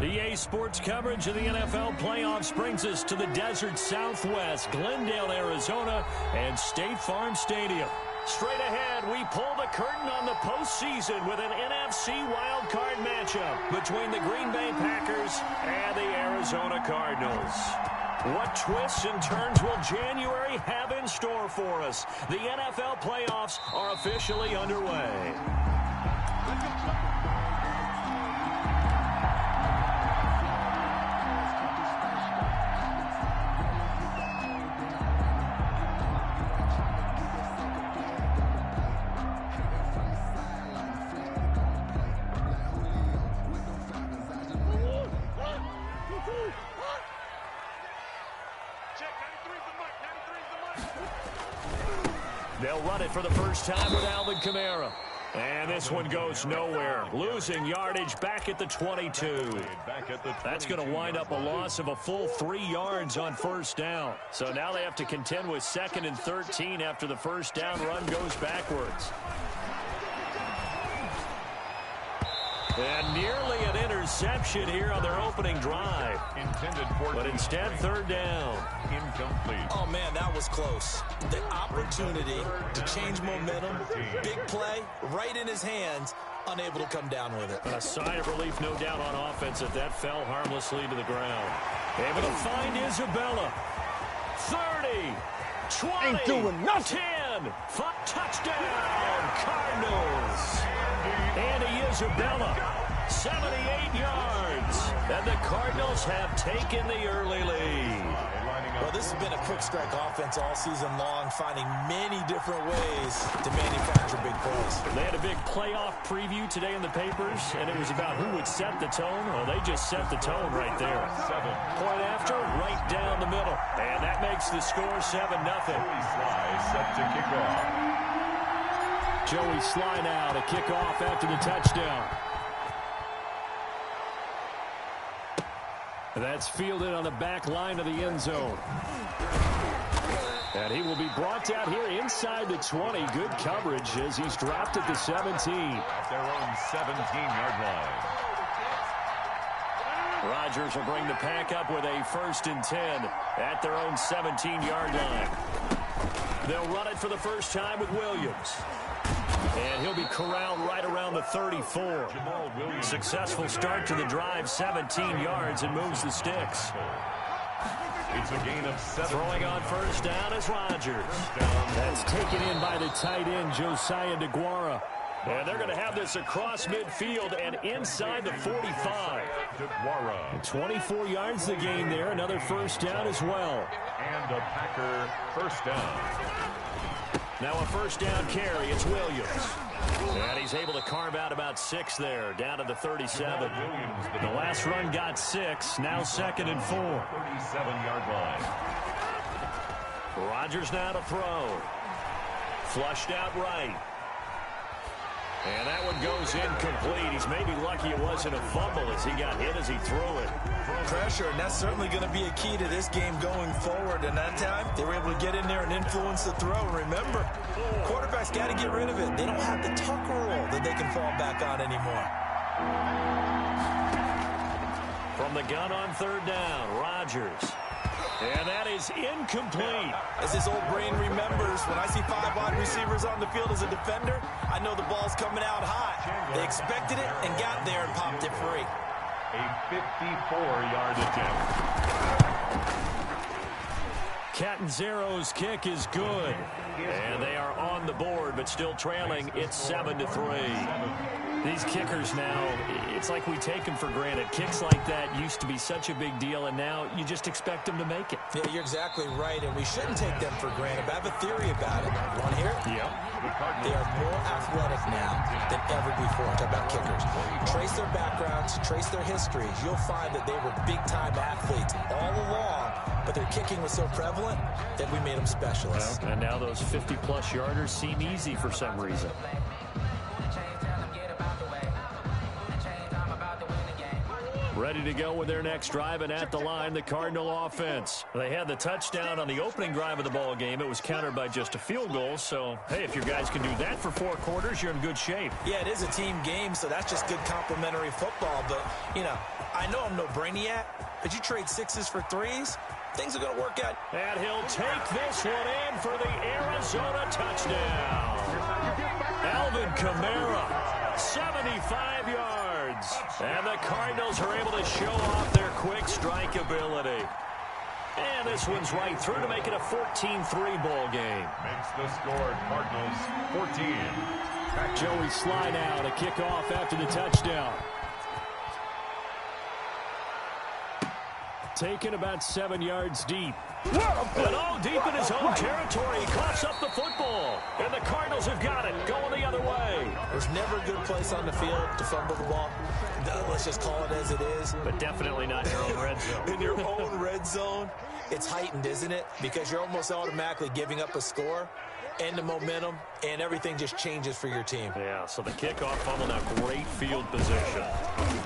EA Sports coverage of the NFL playoffs brings us to the desert Southwest, Glendale, Arizona, and State Farm Stadium. Straight ahead, we pull the curtain on the postseason with an NFC wildcard matchup between the Green Bay Packers and the Arizona Cardinals. What twists and turns will January have in store for us? The NFL playoffs are officially underway. They'll run it for the first time with Alvin Kamara. And this one goes nowhere. Losing yardage back at the 22. That's going to wind up a loss of a full 3 yards on first down. So now they have to contend with 2nd and 13 after the first down run goes backwards. And nearly an interception here on their opening drive. But instead, 3rd down. Incomplete. Oh, man, that was close. The opportunity to change momentum, big play, right in his hands, unable to come down with it. A sigh of relief, no doubt, on offense that fell harmlessly to the ground. Able to find Isabella. 30, 20, ain't doing nothing. 10, touchdown, Cardinals. Andy Isabella, 78 yards. And the Cardinals have taken the early lead. Well, this has been a quick strike offense all season long, finding many different ways to manufacture big plays. They had a big playoff preview today in the papers, and it was about who would set the tone. Well, they just set the tone right there. Point after, right down the middle. And that makes the score 7-0. Set to kick off. Joey Sly now to kick off after the touchdown. That's fielded on the back line of the end zone. And he will be brought down here inside the 20. Good coverage as he's dropped at the 17. At their own 17-yard line. Rodgers will bring the pack up with a 1st and 10 at their own 17-yard line. They'll run it for the first time with Williams. And he'll be corralled right around the 34. Successful start to the drive, 17 yards, and moves the sticks. It's a gain of 7. Throwing on first down is Rodgers. That's taken in by the tight end, Josiah DeGuara. And they're going to have this across midfield and inside the 45. 24 yards the gain there. Another first down as well. And a Packer first down. Now a first down carry. It's Williams. And he's able to carve out about 6 there, down to the 37. The last run got 6. Now 2nd and 4. 37-yard line. Rodgers now to throw. Flushed out right. And that one goes incomplete. He's maybe lucky it wasn't a fumble as he got hit as he threw it. Pressure, and that's certainly going to be a key to this game going forward. And that time, they were able to get in there and influence the throw. Remember, quarterbacks got to get rid of it. They don't have the tuck rule that they can fall back on anymore. From the gun on 3rd down, Rodgers. And that is incomplete. As his old brain remembers, when I see 5 wide receivers on the field as a defender, I know the ball's coming out hot. They expected it and got there and popped it free. A 54-yard attempt. Catanzaro's kick is good. And they are on the board, but still trailing. It's 7-3. These kickers now, it's like we take them for granted. Kicks like that used to be such a big deal, and now you just expect them to make it. Yeah, you're exactly right, and we shouldn't take them for granted. But I have a theory about it. You want to hear it? Yep. They are more athletic now than ever before. Talk about kickers. Trace their backgrounds, trace their histories. You'll find that they were big-time athletes all along, but their kicking was so prevalent that we made them specialists. Well, and now those 50-plus yarders seem easy for some reason. Ready to go with their next drive, and at the line, the Cardinal offense. They had the touchdown on the opening drive of the ball game. It was countered by just a field goal. So, hey, if your guys can do that for 4 quarters, you're in good shape. Yeah, it is a team game, so that's just good complimentary football. But, you know, I know I'm no brainiac, but you trade 6s for 3s, things are going to work out. And he'll take this one in for the Arizona touchdown. Alvin Kamara, 75 yards. And the Cardinals are able to show off their quick strike ability. And this one's right through to make it a 14-3 ball game. Makes the score Cardinals 14. Joey Sly now to kick off after the touchdown. Taken about 7 yards deep. And all deep in his own territory. He coughs up the football. And the Cardinals have got it, going the other way. There's never a good place on the field to fumble the ball. Let's just call it as it is. But definitely not in your own red zone. In your own red zone, it's heightened, isn't it? Because you're almost automatically giving up a score and the momentum, and everything just changes for your team. Yeah, so the kickoff fumble, now great field position.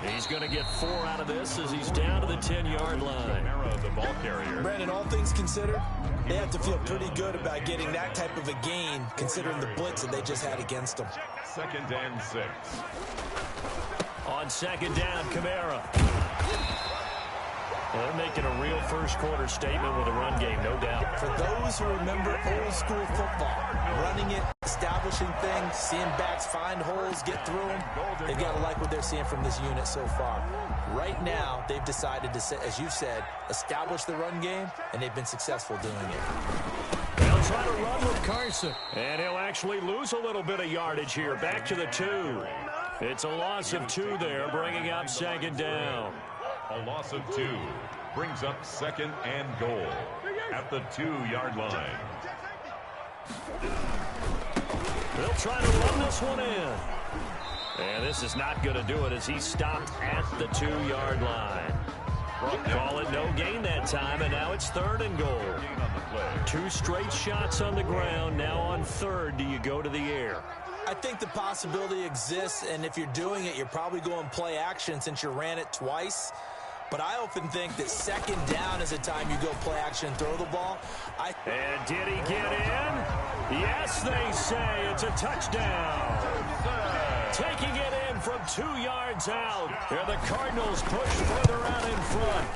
He's going to get 4 out of this as he's down to the 10-yard line. The ball carrier. Brandon, all things considered, they have to feel pretty good about getting that type of a gain, considering the blitz that they just had against them. 2nd and 6. On 2nd down, Kamara. Well, they're making a real first-quarter statement with a run game, no doubt. For those who remember old-school football, running it, establishing things, seeing backs find holes, get through them, they've got to like what they're seeing from this unit so far. Right now, they've decided to, as you said, establish the run game, and they've been successful doing it. They'll try to run with Carson. And he'll actually lose a little bit of yardage here. Back to the 2. It's a loss of 2 there, bringing up 2nd down. A loss of 2 brings up 2nd and goal at the 2-yard line. They'll try to run this one in. And this is not going to do it as he's stopped at the 2-yard line. Call it no gain that time, and now it's 3rd and goal. 2 straight shots on the ground. Now on 3rd, do you go to the air? I think the possibility exists, and if you're doing it, you're probably going play action since you ran it twice. But I often think that 2nd down is a time you go play action and throw the ball. And did he get in? Yes, they say it's a touchdown. Taking it in from 2 yards out. And the Cardinals push further out in front.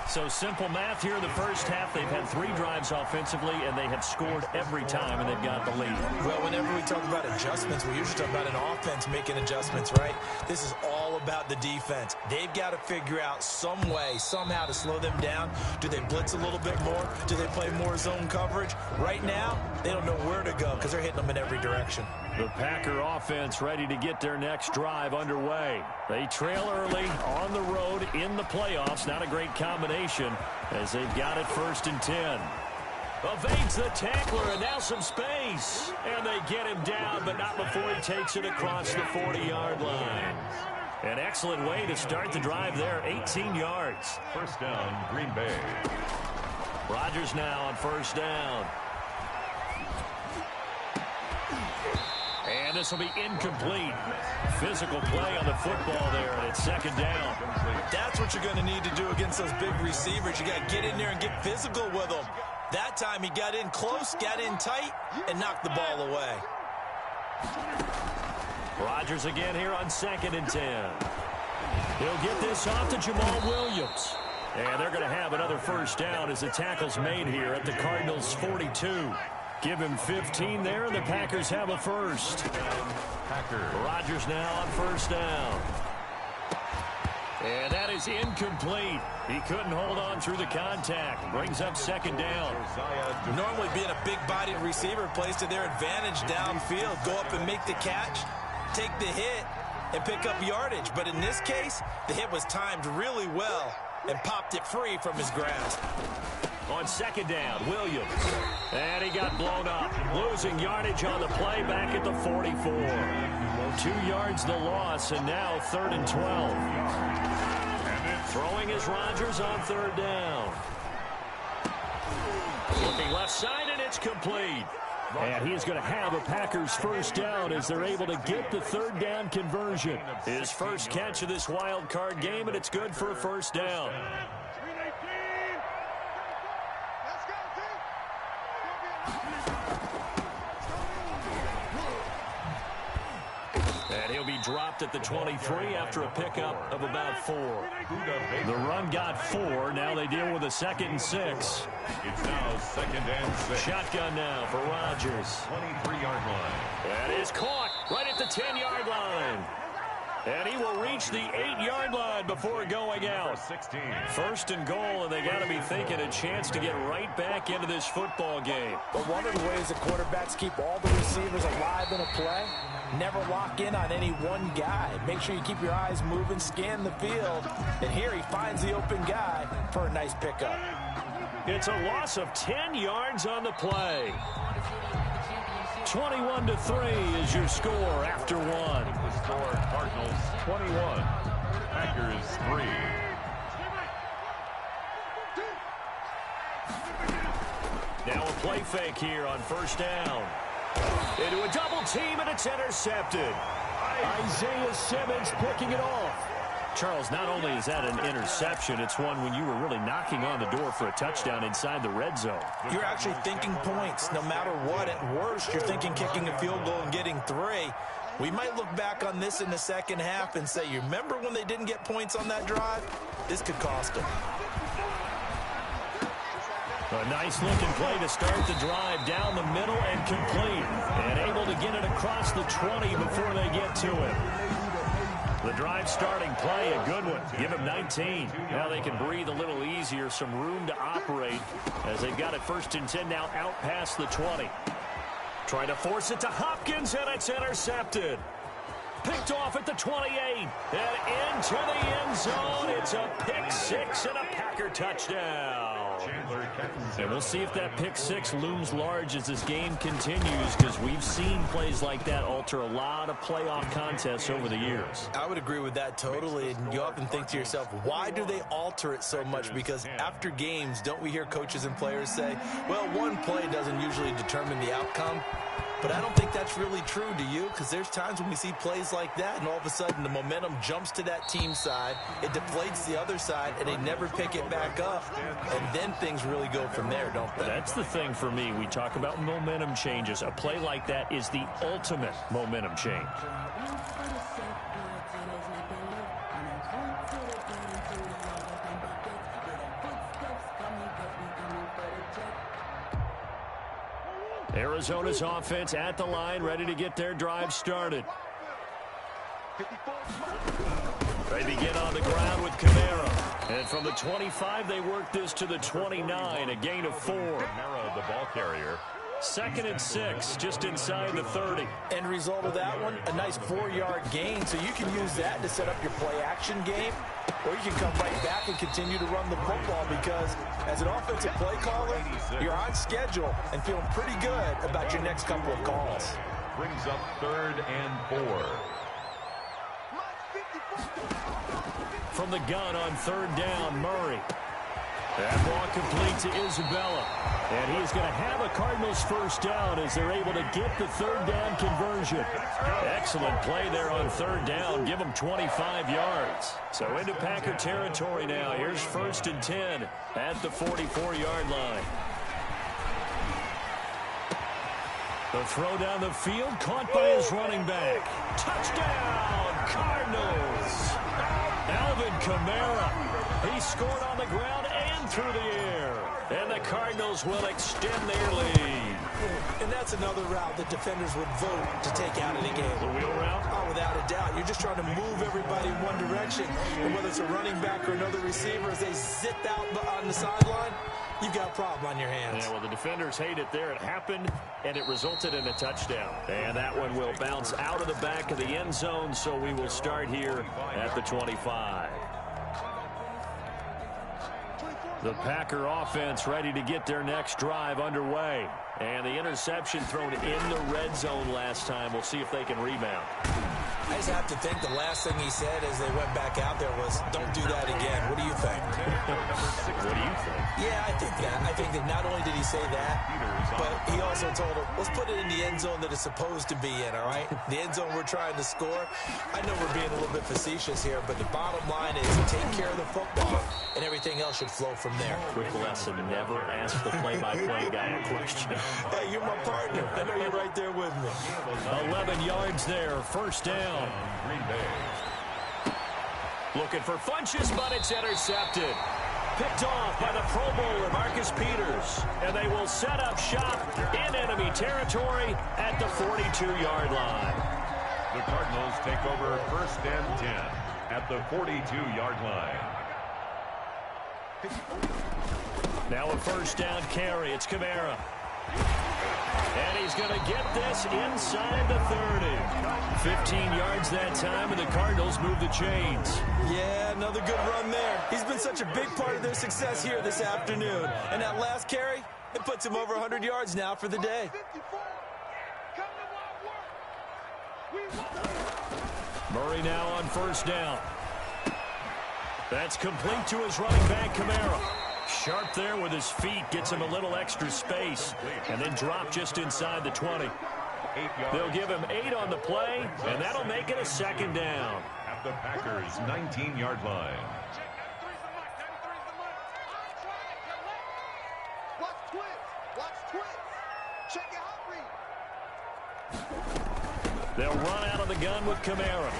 So simple math here in the first half. They've had 3 drives offensively, and they have scored every time, and they've got the lead. Well, whenever we talk about adjustments, we usually talk about an offense making adjustments, right? This is all about the defense. They've got to figure out some way, somehow to slow them down. Do they blitz a little bit more? Do they play more zone coverage? Right now, they don't know where to go because they're hitting them in every direction. The Packer offense ready to get their next drive underway. They trail early on the road in the playoffs. Not a great combination as they've got it 1st and 10. Evades the tackler and now some space. And they get him down, but not before he takes it across the 40-yard line. An excellent way to start the drive there, 18 yards. 1st down, Green Bay. Rodgers now on 1st down. And this will be incomplete. Physical play on the football there, and it's 2nd down. That's what you're going to need to do against those big receivers. You got to get in there and get physical with them. That time he got in close, got in tight, and knocked the ball away. Rodgers again here on 2nd and 10. He'll get this off to Jamal Williams. And they're going to have another 1st down as the tackle's made here at the Cardinals' 42. Give him 15 there, and the Packers have a 1st. Rodgers now on 1st down. And that is incomplete. He couldn't hold on through the contact. Brings up 2nd down. Normally being a big-bodied receiver plays to their advantage downfield. Go up and make the catch, take the hit, and pick up yardage. But in this case, the hit was timed really well and popped it free from his grasp. On 2nd down, Williams. And he got blown up. Losing yardage on the play back at the 44. 2 yards the loss, and now 3rd and 12. Throwing is Rodgers on 3rd down. Looking left side, and it's complete. And he's going to have a Packers first down as they're able to get the third down conversion. His first catch of this wild card game, and it's good for a first down. And he'll be dropped at the 23 after a pickup of about 4. The run got 4. Now they deal with a 2nd and 6. It's now 2nd and 6. Shotgun now for Rodgers. 23-yard line. That is caught right at the 10-yard line. And he will reach the 8-yard line before going out. 16. First and goal, and they got to be thinking a chance to get right back into this football game. But one of the ways the quarterbacks keep all the receivers alive in a play, never lock in on any one guy. Make sure you keep your eyes moving, scan the field. And here he finds the open guy for a nice pickup. It's a loss of 10 yards on the play. 21-3 is your score after 1. The score, Cardinals 21, Packers 3. Now a play fake here on first down. Into a double team, and it's intercepted. Isaiah Simmons picking it off. Charles, not only is that an interception, it's one when you were really knocking on the door for a touchdown inside the red zone. You're actually thinking points. No matter what, at worst, you're thinking kicking a field goal and getting 3. We might look back on this in the second half and say, you remember when they didn't get points on that drive? This could cost them. A nice-looking play to start the drive down the middle and complete. And able to get it across the 20 before they get to him. The drive starting play, a good one. Give him 19. Now they can breathe a little easier, some room to operate as they've got it 1st and 10 now out past the 20. Trying to force it to Hopkins, and it's intercepted. Picked off at the 28, and into the end zone. It's a pick 6 and a Packer touchdown. And we'll see if that pick 6 looms large as this game continues, because we've seen plays like that alter a lot of playoff contests over the years. I would agree with that totally, and you often think to yourself, why do they alter it so much? Because after games, don't we hear coaches and players say, well, one play doesn't usually determine the outcome? But I don't think that's really true, do you? Because there's times when we see plays like that, and all of a sudden the momentum jumps to that team side, it deflates the other side, and they never pick it back up. And then things really go from there, don't they? That's the thing for me. We talk about momentum changes. A play like that is the ultimate momentum change. Arizona's offense at the line, ready to get their drive started. They begin on the ground with Kamara. And from the 25, they work this to the 29, a gain of 4. Kamara, the ball carrier. 2nd and 6, just inside the 30. End result of that one, a nice 4-yard gain. So you can use that to set up your play-action game, or you can come right back and continue to run the football, because as an offensive play caller, you're on schedule and feeling pretty good about your next couple of calls. Brings up 3rd and 4. From the gun on 3rd down, Murray. That ball complete to Isabella. And he's going to have a Cardinals first down as they're able to get the 3rd down conversion. Excellent play there on 3rd down. Give them 25 yards. So into Packer territory now. Here's 1st and 10 at the 44-yard line. The throw down the field, caught by his running back. Touchdown, Cardinals. Alvin Kamara. He scored on the ground and through the air. And the Cardinals will extend their lead. And that's another route that defenders would vote to take out of the game. The wheel route? Oh, without a doubt. You're just trying to move everybody in one direction. And whether it's a running back or another receiver, as they zip out on the sideline, you've got a problem on your hands. Yeah, well, the defenders hate it there. It happened, and it resulted in a touchdown. And that one will bounce out of the back of the end zone, so we will start here at the 25. The Packer offense ready to get their next drive underway. And the interception thrown in the red zone last time. We'll see if they can rebound. I just have to think the last thing he said as they went back out there was, don't do that again. What do you think? What do you think? Yeah, I think that. I think that not only did he say that, but he also told him, let's put it in the end zone that it's supposed to be in, all right? The end zone we're trying to score. I know we're being a little bit facetious here, but the bottom line is take care of the football, and everything else should flow from there. Quick lesson, never ask the play-by-play guy a question. Hey, you're my partner. I know you're right there with me. 11 yards there, first down. Green Bay. Looking for Funches, but it's intercepted. Picked off by the Pro Bowler, Marcus Peters. And they will set up shop in enemy territory at the 42-yard line. The Cardinals take over first and 10 at the 42-yard line. Now a first down carry. It's Kamara. And he's going to get this inside the 30. 15 yards that time, and the Cardinals move the chains. Yeah, another good run there. He's been such a big part of their success here this afternoon. And that last carry, it puts him over 100 yards now for the day. Murray now on first down. That's complete to his running back, Kamara. Sharp there with his feet, gets him a little extra space, and then drop just inside the 20. They'll give him 8 on the play, and that'll make it a second down. At the Packers' 19-yard line. They'll run out of the gun with Kamara.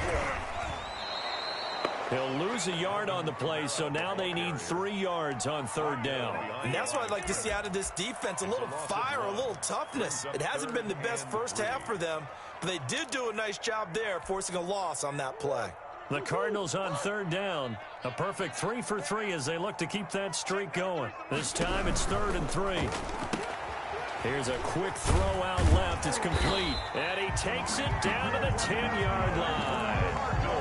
He'll lose a yard on the play, so now they need 3 yards on third down. And that's what I'd like to see out of this defense, a little fire, a little toughness. It hasn't been the best first half for them, but they did do a nice job there, forcing a loss on that play. The Cardinals on third down. A perfect 3 for 3 as they look to keep that streak going. This time it's 3rd and 3. Here's a quick throw out left. It's complete. And he takes it down to the 10-yard line.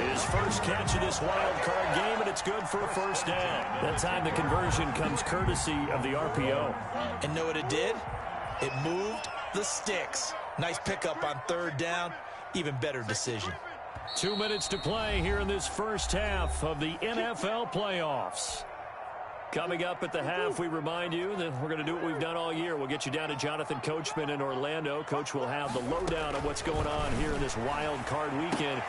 His first catch of this wild card game, and it's good for a first down. That time the conversion comes courtesy of the RPO. And know what it did? It moved the sticks. Nice pickup on third down. Even better decision. 2 minutes to play here in this first half of the NFL playoffs. Coming up at the half, we remind you that we're going to do what we've done all year. We'll get you down to Jonathan Coachman in Orlando. Coach will have the lowdown of what's going on here in this wild card weekend.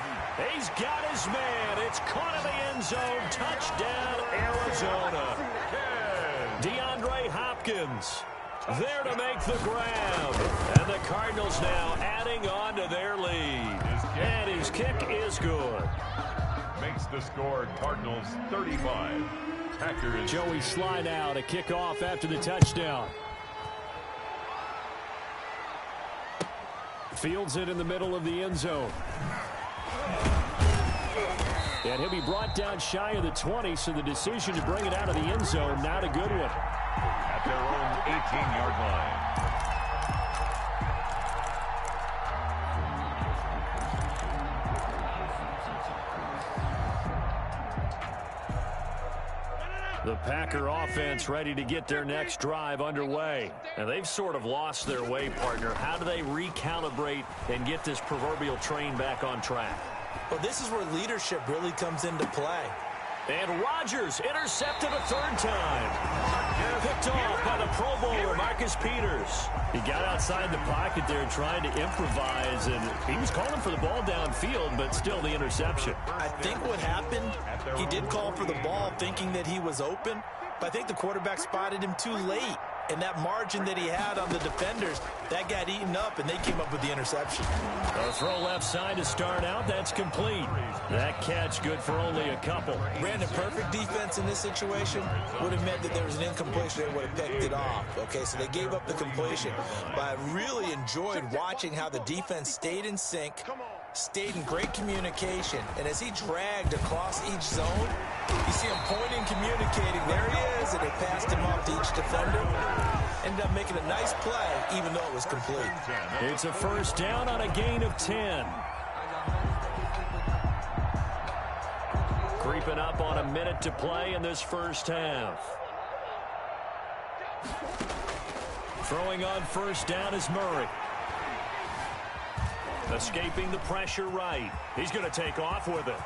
He's got his man. It's caught in the end zone. Touchdown, Arizona. DeAndre Hopkins there to make the grab. And the Cardinals now adding on to their lead. And his kick is good. Makes the score Cardinals 35. Packers. Joey slide out, a kickoff after the touchdown. Fields it in the middle of the end zone. And he'll be brought down shy of the 20, so the decision to bring it out of the end zone, not a good one. At their own 18-yard line. The Packer offense ready to get their next drive underway. And they've sort of lost their way, partner. How do they recalibrate and get this proverbial train back on track? Well, this is where leadership really comes into play. And Rodgers intercepted a 3rd time. Picked off by the Pro Bowler, Marcus Peters. He got outside the pocket there trying to improvise, and he was calling for the ball downfield, but still the interception. I think what happened, he did call for the ball thinking that he was open, but I think the quarterback spotted him too late. And that margin that he had on the defenders, that got eaten up, and they came up with the interception. A throw left side to start out. That's complete. That catch good for only a couple. Brandon, perfect defense in this situation would have meant that there was an incompletion. They would have picked it off. Okay, so they gave up the completion. But I really enjoyed watching how the defense stayed in sync, stayed in great communication. And as he dragged across each zone, you see him pointing, communicating. There he is, and they passed him off to each defender. Ended up making a nice play, even though it was complete. It's a first down on a gain of 10. Creeping up on a minute to play in this first half. Throwing on first down is Murray. Escaping the pressure right. He's going to take off with it.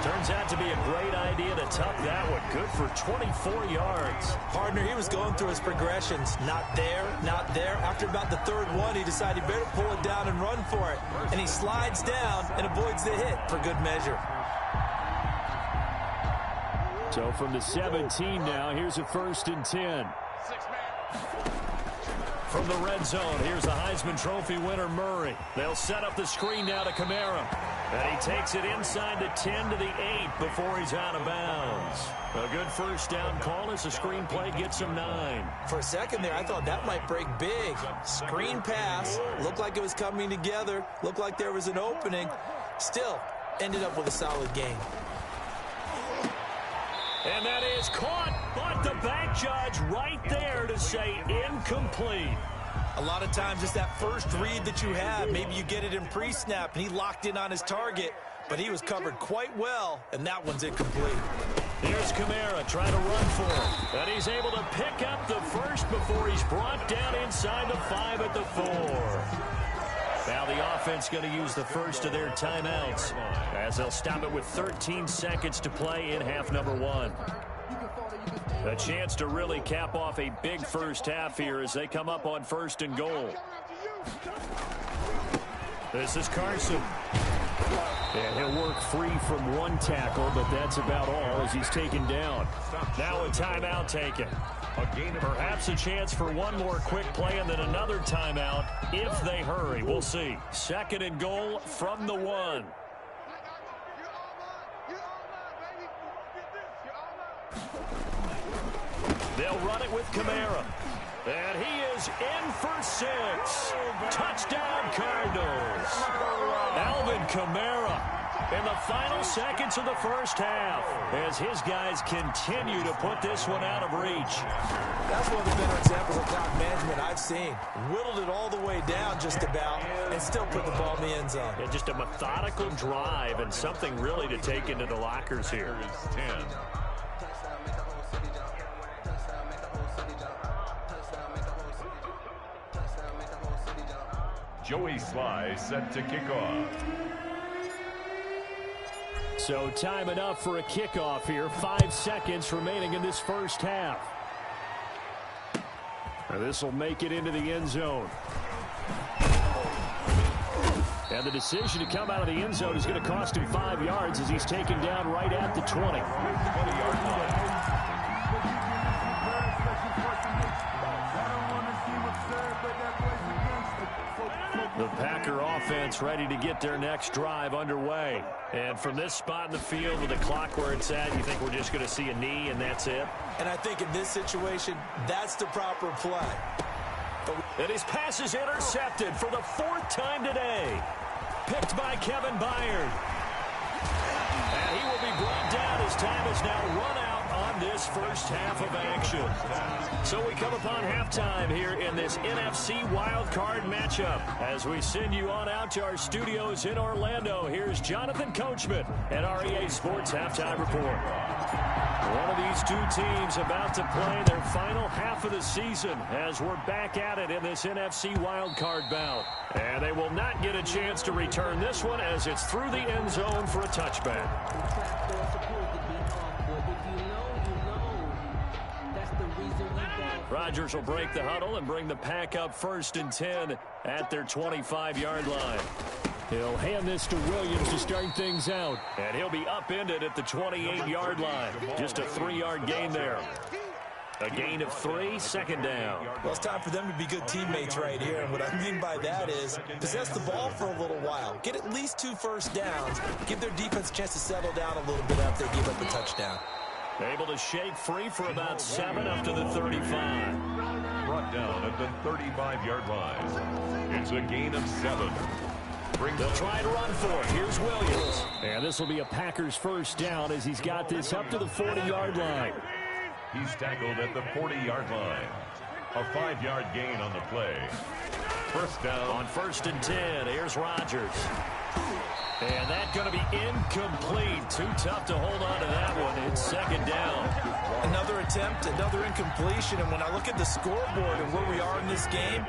Turns out to be a great idea to tuck that one. Good for 24 yards. Partner, he was going through his progressions. Not there, not there. After about the third one, he decided he better pull it down and run for it. And he slides down and avoids the hit for good measure. So from the 17 now, here's a 1st and 10. From the red zone, here's the Heisman Trophy winner, Murray. They'll set up the screen now to Kamara. And he takes it inside the 10 to the 8 before he's out of bounds. A good first down call as the screen play gets him 9. For a second there, I thought that might break big. Screen pass. Looked like it was coming together. Looked like there was an opening. Still, ended up with a solid gain. And that is caught, but the back judge right there to say incomplete. A lot of times it's that first read that you have. Maybe you get it in pre-snap, and he locked in on his target, but he was covered quite well, and that one's incomplete. Here's Kamara trying to run for it. And he's able to pick up the first before he's brought down inside the 5 at the 4. Now the offense going to use the first of their timeouts as they'll stop it with 13 seconds to play in half number 1. A chance to really cap off a big first half here as they come up on 1st and goal. This is Carson. And he'll work free from one tackle, but that's about all as he's taken down. Now a timeout taken. Perhaps a chance for one more quick play and then another timeout if they hurry. We'll see. 2nd and goal from the 1. They'll run it with Kamara. And he is in for 6. Touchdown, Cardinals. Alvin Kamara in the final seconds of the first half as his guys continue to put this one out of reach. That's one of the better examples of clock management I've seen. Whittled it all the way down just about and still put the ball in the end zone. Yeah, just a methodical drive and something really to take into the lockers here. 10. Joey Sly set to kick off. So time enough for a kickoff here. 5 seconds remaining in this first half. This will make it into the end zone. And the decision to come out of the end zone is going to cost him 5 yards as he's taken down right at the 20. 20-yard line. The Packer offense ready to get their next drive underway. And from this spot in the field with the clock where it's at, you think we're just going to see a knee and that's it? And I think in this situation, that's the proper play. And his pass is intercepted for the 4th time today. Picked by Kevin Byard. And he will be brought down as time is now run out on this first half of action. So we come upon halftime here in this NFC wildcard matchup. As we send you on out to our studios in Orlando, here's Jonathan Coachman and our EA Sports Halftime Report. One of these two teams about to play their final half of the season as we're back at it in this NFC wildcard bout. And they will not get a chance to return this one as it's through the end zone for a touchback. Rodgers will break the huddle and bring the Pack up 1st and 10 at their 25-yard line. He'll hand this to Williams to start things out. And he'll be upended at the 28-yard line. Just a 3-yard gain there. A gain of 3, 2nd down. Well, it's time for them to be good teammates right here. And what I mean by that is possess the ball for a little while. Get at least 2 first downs. Give their defense a chance to settle down a little bit after they give up a touchdown. Able to shake free for about 7 up to the 35. Brought down at the 35-yard line. It's a gain of 7. They'll try to run for it. Here's Williams. And this will be a Packers first down as he's got this up to the 40-yard line. He's tackled at the 40-yard line. A 5-yard gain on the play. First down. On 1st and 10, here's Rodgers. And that's going to be incomplete. Too tough to hold on to that one. It's 2nd down. Another attempt, another incompletion, and when I look at the scoreboard and where we are in this game,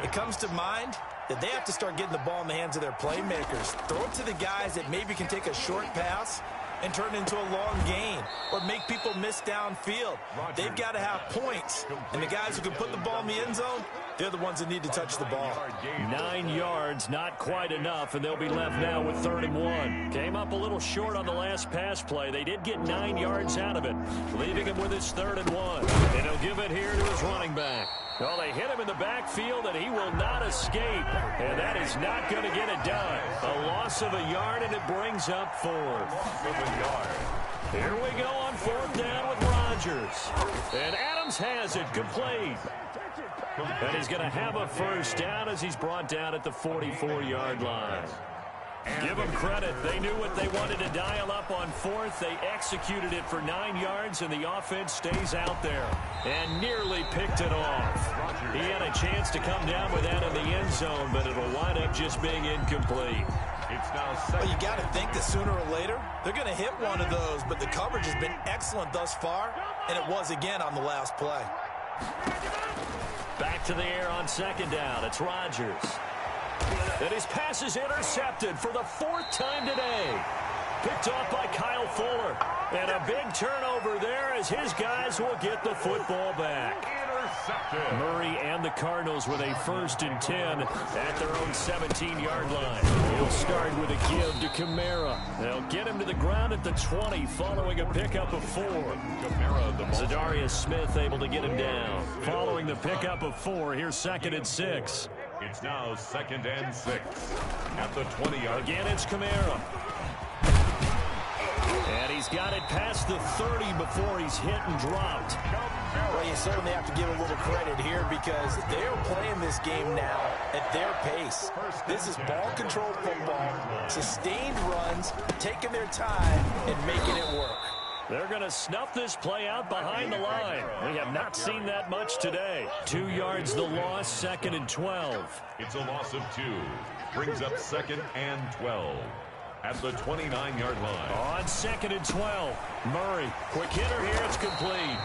it comes to mind that they have to start getting the ball in the hands of their playmakers. Throw it to the guys that maybe can take a short pass and turn it into a long gain or make people miss downfield. They've got to have points, and the guys who can put the ball in the end zone, they're the ones that need to touch the ball. 9 yards, not quite enough, and they'll be left now with 3rd and 1. Came up a little short on the last pass play. They did get 9 yards out of it, leaving him with his 3rd and 1. And he'll give it here to his running back. Well, they hit him in the backfield, and he will not escape. And that is not going to get it done. A loss of a yard, and it brings up 4th. Here we go on 4th down with Rodgers. And Adams has it complete. And he's going to have a first down as he's brought down at the 44-yard line. Give them credit. They knew what they wanted to dial up on 4th. They executed it for 9 yards, and the offense stays out there and nearly picked it off. He had a chance to come down with that in the end zone, but it'll wind up just being incomplete. Well, you got to think that sooner or later they're going to hit one of those, but the coverage has been excellent thus far, and it was again on the last play. Back to the air on 2nd down. It's Rodgers. And his pass is intercepted for the 4th time today. Picked off by Kyle Fuller. And a big turnover there as his guys will get the football back. Murray and the Cardinals with a 1st and 10 at their own 17-yard line. He'll start with a give to Kamara. They'll get him to the ground at the 20 following a pickup of 4. Zadarius Smith able to get him down. Following the pickup of 4, here's 2nd and 6. It's now 2nd and 6 at the 20-yard. Again, it's Kamara. And he's got it past the 30 before he's hit and dropped. Well, you certainly have to give a little credit here because they are playing this game now at their pace. This is ball control football, sustained runs, taking their time and making it work. They're going to snuff this play out behind the line. We have not seen that much today. 2 yards the loss, 2nd and 12. It's a loss of 2. Brings up 2nd and 12 at the 29-yard line. On 2nd and 12, Murray. Quick hitter here, it's complete.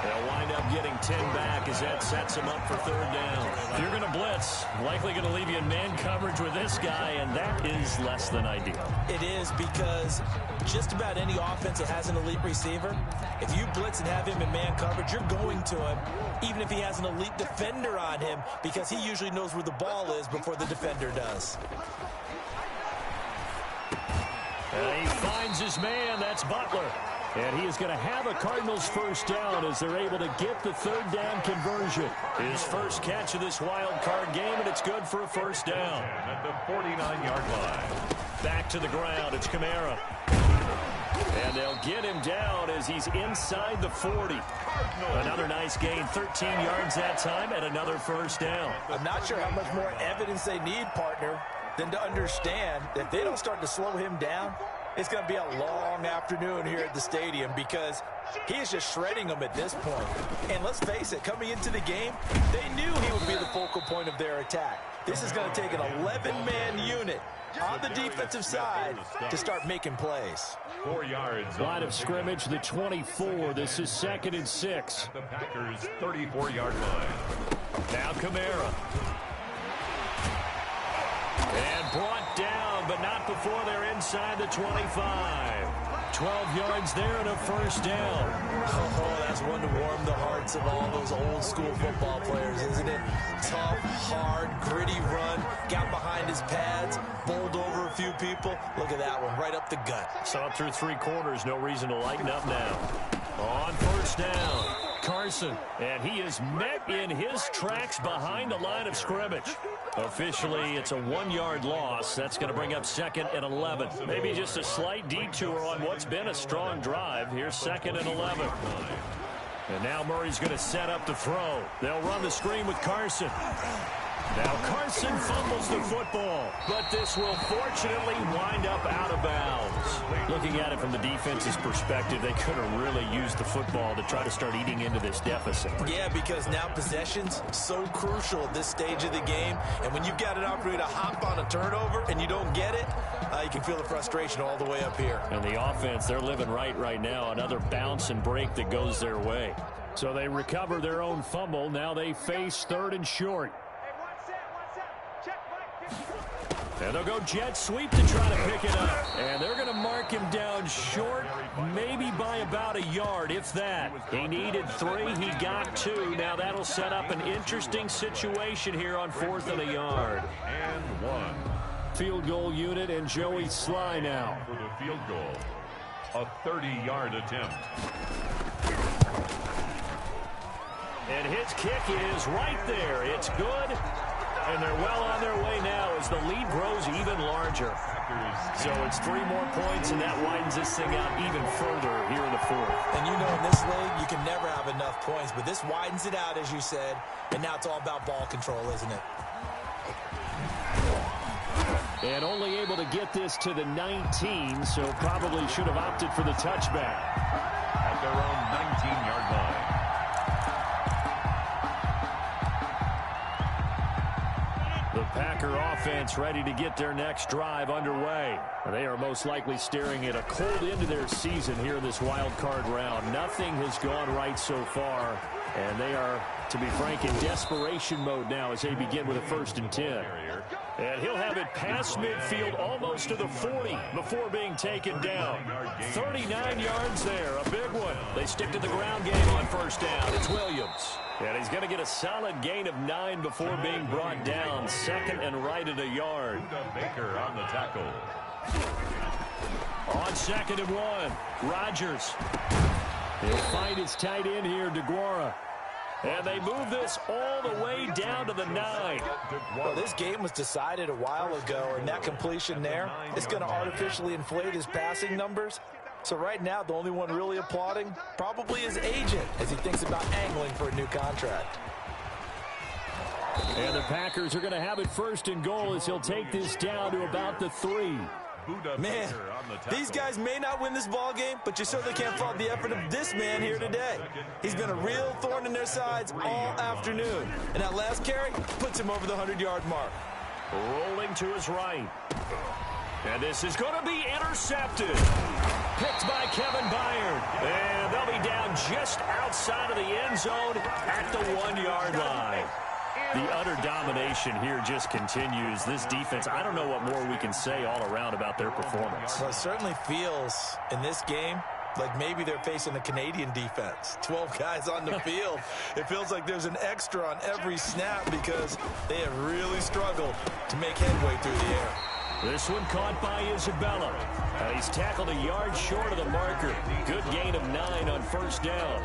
They'll wind up getting 10 back as that sets him up for 3rd down. If you're going to blitz, likely going to leave you in man coverage with this guy, and that is less than ideal. It is because just about any offense that has an elite receiver, if you blitz and have him in man coverage, you're going to him, even if he has an elite defender on him, because he usually knows where the ball is before the defender does. And he finds his man. That's Butler. And he is going to have a Cardinals first down as they're able to get the 3rd down conversion. His first catch of this wild card game, and it's good for a first down. At the 49-yard line. Back to the ground. It's Kamara. And they'll get him down as he's inside the 40. Another nice gain, 13 yards that time, and another first down. I'm not sure how much more evidence they need, partner, than to understand that if they don't start to slow him down, it's going to be a long afternoon here at the stadium because he is just shredding them at this point. And let's face it, coming into the game, they knew he would be the focal point of their attack. This is going to take an 11-man unit on the defensive side to start making plays. 4 yards. Line of scrimmage, the 24. This is 2nd and 6. At the Packers' 34-yard line. Now Kamara. And brought down, but not before they're inside the 25. 12 yards there and a first down. Oh, that's one to warm the hearts of all those old school football players, isn't it? Tough, hard, gritty run. Got behind his pads, bowled over a few people. Look at that one, right up the gut. Saw through 3 quarters, no reason to lighten up now. On first down, Carson, and he is met in his tracks behind the line of scrimmage. Officially, it's a 1-yard loss. That's going to bring up 2nd and 11. Maybe just a slight detour on what's been a strong drive. Here's 2nd and 11. And now Murray's going to set up the throw. They'll run the screen with Carson. Now Carson fumbles the football, but this will fortunately wind up out of bounds. Looking at it from the defense's perspective, they could have really used the football to try to start eating into this deficit. Yeah, because now possession's so crucial at this stage of the game, and when you've got an opportunity to hop on a turnover and you don't get it, you can feel the frustration all the way up here. And the offense, they're living right now. Another bounce and break that goes their way. So they recover their own fumble. Now they face 3rd and short. And they'll go jet sweep to try to pick it up. And they're going to mark him down short, maybe by about a yard, if that. He needed 3. He got 2. Now that'll set up an interesting situation here on 4th and a yard. And 1. Field goal unit and Joey Sly now. For the field goal, a 30-yard attempt. And his kick is right there. It's good. And they're well on their way now as the lead grows even larger. So it's 3 more points, and that widens this thing out even further here in the 4th. And you know in this league, you can never have enough points, but this widens it out, as you said, and now it's all about ball control, isn't it? And only able to get this to the 19, so probably should have opted for the touchback. At their own 19-yard line. The Packer offense ready to get their next drive underway. They are most likely staring at a cold end to their season here in this wild card round. Nothing has gone right so far, and they are, to be frank, in desperation mode now as they begin with a 1st and 10. And he'll have it past midfield almost to the 40 before being taken down. 39 yards there, a big one. They stick to the ground game on 1st down. It's Williams. And he's going to get a solid gain of 9 before being brought down. 2nd and right at a yard. Baker on the tackle. On 2nd and 1, Rodgers. He'll find his tight end here, DeGuara. And they move this all the way down to the 9. Well, this game was decided a while ago, and that completion there is going to artificially inflate his passing numbers. So right now, the only one really applauding probably his agent as he thinks about angling for a new contract. And the Packers are going to have it 1st and goal as he'll take this down to about the 3. Man, these guys may not win this ball game, but you certainly can't fault the effort of this man here today. He's been a real thorn in their sides all afternoon. And that last carry puts him over the 100-yard mark. Rolling to his right. And this is going to be intercepted. Picked by Kevin Byard. And they'll be down just outside of the end zone at the 1-yard line. The utter domination here just continues. This defense, I don't know what more we can say all around about their performance. Well, it certainly feels in this game like maybe they're facing the Canadian defense. 12 guys on the field. It feels like there's an extra on every snap because they have really struggled to make headway through the air. This one caught by Isabella. And he's tackled a yard short of the marker. Good gain of 9 on 1st down.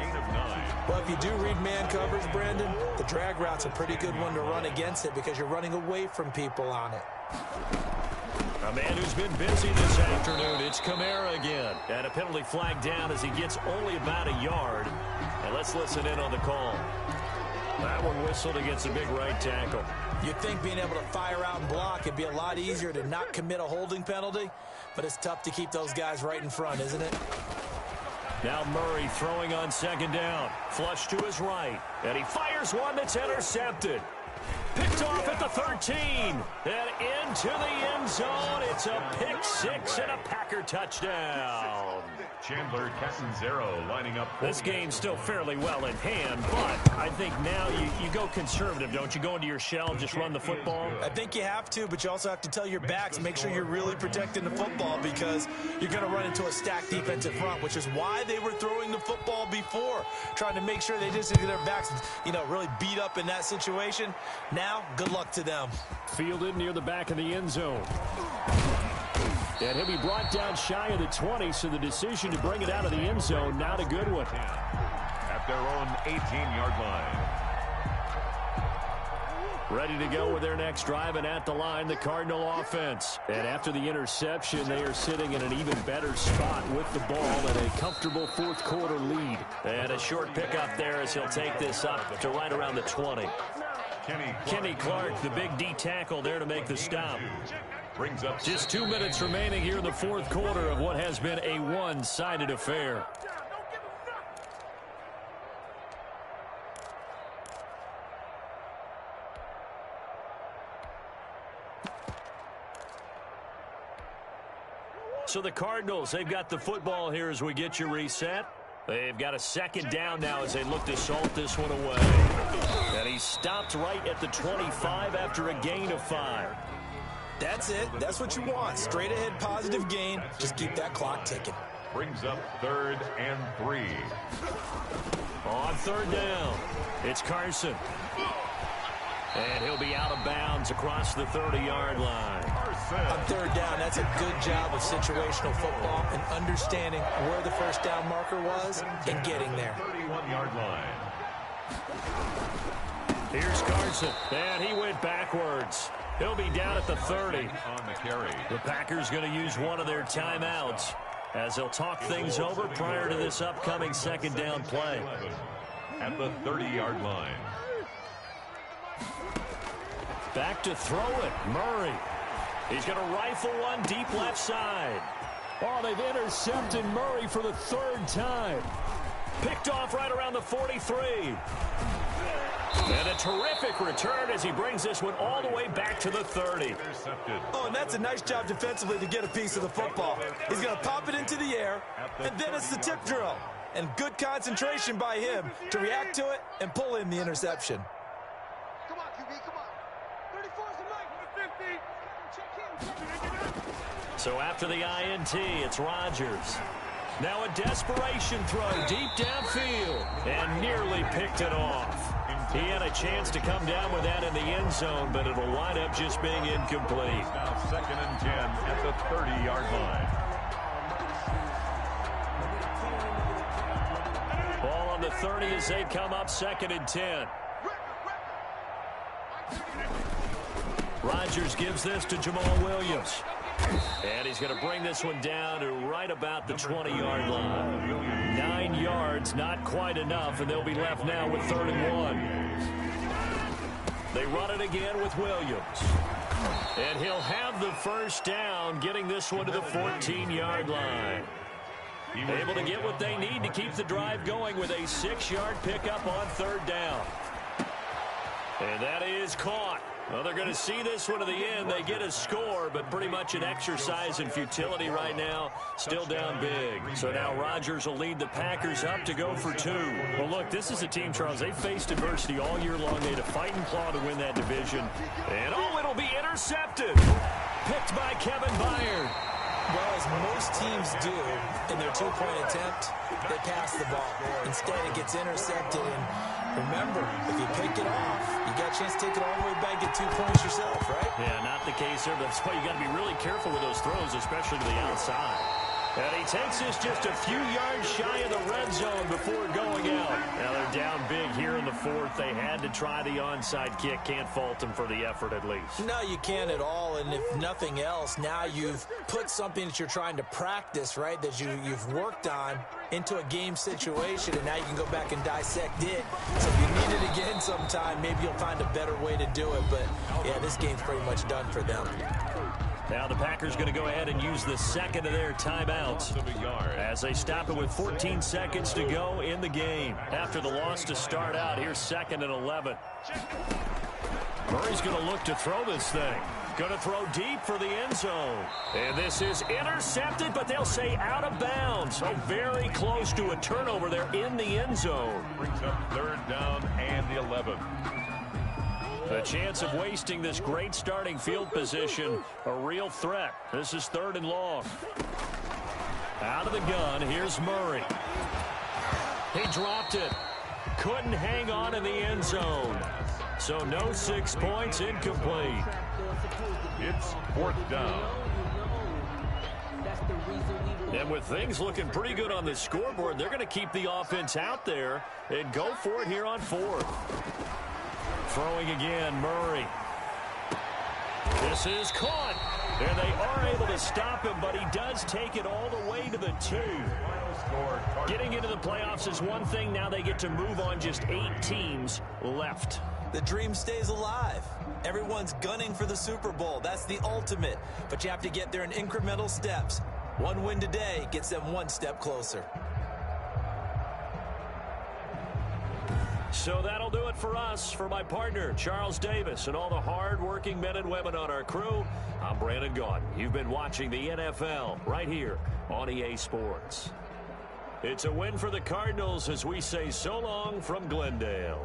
Well, if you do read man covers, Brandon, the drag route's a pretty good one to run against it because you're running away from people on it. A man who's been busy this afternoon, it's Kamara again. And a penalty flag down as he gets only about a yard. And let's listen in on the call. That one whistled against a big right tackle. You'd think being able to fire out and block it'd be a lot easier to not commit a holding penalty, but it's tough to keep those guys right in front, isn't it? Now Murray throwing on 2nd down. Flush to his right. And he fires one that's intercepted. Picked off at the 13. And into the end zone. It's a pick 6 and a Packer touchdown. Chandler Catanzaro lining up. This game's still fairly well in hand, but I think now you go conservative, don't you? Go into your shell and just run the football? I think you have to, but you also have to tell your backs, make sure you're really protecting the football because you're going to run into a stacked defensive front, which is why they were throwing the football before, trying to make sure they just get their backs, really beat up in that situation. Now, good luck to them. Fielded near the back of the end zone. And he'll be brought down shy of the 20, so the decision to bring it out of the end zone, not a good one. At their own 18-yard line. Ready to go with their next drive, and at the line, the Cardinal offense. And after the interception, they are sitting in an even better spot with the ball and a comfortable 4th quarter lead. And a short pickup there as he'll take this up to right around the 20. Kenny Clark, the big D tackle there to make the stop. Brings up just 2 minutes remaining here in the fourth quarter of what has been a one-sided affair. So the Cardinals, they've got the football here as we get you reset. They've got a second down now as they look to salt this one away. And he stopped right at the 25 after a gain of 5. That's it. That's what you want. Straight ahead positive gain. Just keep that clock ticking. Brings up 3rd and 3. On 3rd down, it's Carson. And he'll be out of bounds across the 30-yard line. On 3rd down, that's a good job of situational football and understanding where the first down marker was and getting there. 31-yard line. Here's Carson, and he went backwards. He'll be down at the 30. On the carry. The Packers going to use one of their timeouts as they'll talk things over prior to this upcoming second down play. At the 30-yard line. Back to throw it, Murray. He's going to rifle one deep left side. Oh, they've intercepted Murray for the 3rd time. Picked off right around the 43. And a terrific return as he brings this one all the way back to the 30. Intercepted. Oh, and that's a nice job defensively to get a piece of the football. He's going to pop it into the air, and then it's the tip drill. And good concentration by him to react to it and pull in the interception. Come on, QB, come on. 34's the night. 50. Check in. So after the INT, it's Rodgers. Now a desperation throw deep downfield and nearly picked it off. He had a chance to come down with that in the end zone, but it'll wind up just being incomplete. Now 2nd and 10 at the 30-yard line. Ball on the 30 as they come up 2nd and 10. Rodgers gives this to Jamal Williams. And he's going to bring this one down to right about the 20-yard line. 9 yards, not quite enough, and they'll be left now with 3rd and 1. They run it again with Williams. And he'll have the first down, getting this one to the 14-yard line. Able to get what they need to keep the drive going with a 6-yard pickup on 3rd down. And that is caught. Well, they're going to see this one to the end. They get a score, but pretty much an exercise in futility right now. Still down big. So now Rodgers will lead the Packers up to go for 2. Well, look, this is a team, Charles. They faced adversity all year long. They had to fight and claw to win that division. And, oh, it'll be intercepted. Picked by Kevin Byard. Well, as most teams do in their 2-point attempt, they pass the ball. Instead, it gets intercepted. And remember, if you pick it off, you got a chance to take it all the way back, get 2 points yourself, right? Yeah, not the case there. That's why you got to be really careful with those throws, especially to the outside. And he takes this just a few yards shy of the red zone before going out. Now they're down big here in the 4th. They had to try the onside kick. Can't fault them for the effort at least. No, you can't at all. And if nothing else, now you've put something that you're trying to practice, right, that you've worked on into a game situation, and now you can go back and dissect it. So if you need it again sometime, maybe you'll find a better way to do it. But, yeah, this game's pretty much done for them. Now the Packers going to go ahead and use the second of their timeouts as they stop it with 14 seconds to go in the game. After the loss to start out, here's 2nd and 11. Murray's going to look to throw this thing. Going to throw deep for the end zone. And this is intercepted, but they'll say out of bounds. So very close to a turnover there in the end zone. Brings up 3rd down and the 11th. The chance of wasting this great starting field position, a real threat. This is 3rd and long. Out of the gun, here's Murray. He dropped it. Couldn't hang on in the end zone. So no 6 points, incomplete. It's 4th down. And with things looking pretty good on the scoreboard, they're going to keep the offense out there and go for it here on 4th. Throwing again, Murray. This is caught. And they are able to stop him, but he does take it all the way to the 2. Getting into the playoffs is one thing. Now they get to move on, just 8 teams left. The dream stays alive. Everyone's gunning for the Super Bowl. That's the ultimate. But you have to get there in incremental steps. One win today gets them one step closer. So that'll do it for us. For my partner, Charles Davis, and all the hard-working men and women on our crew, I'm Brandon Gaudin. You've been watching the NFL right here on EA Sports. It's a win for the Cardinals as we say so long from Glendale.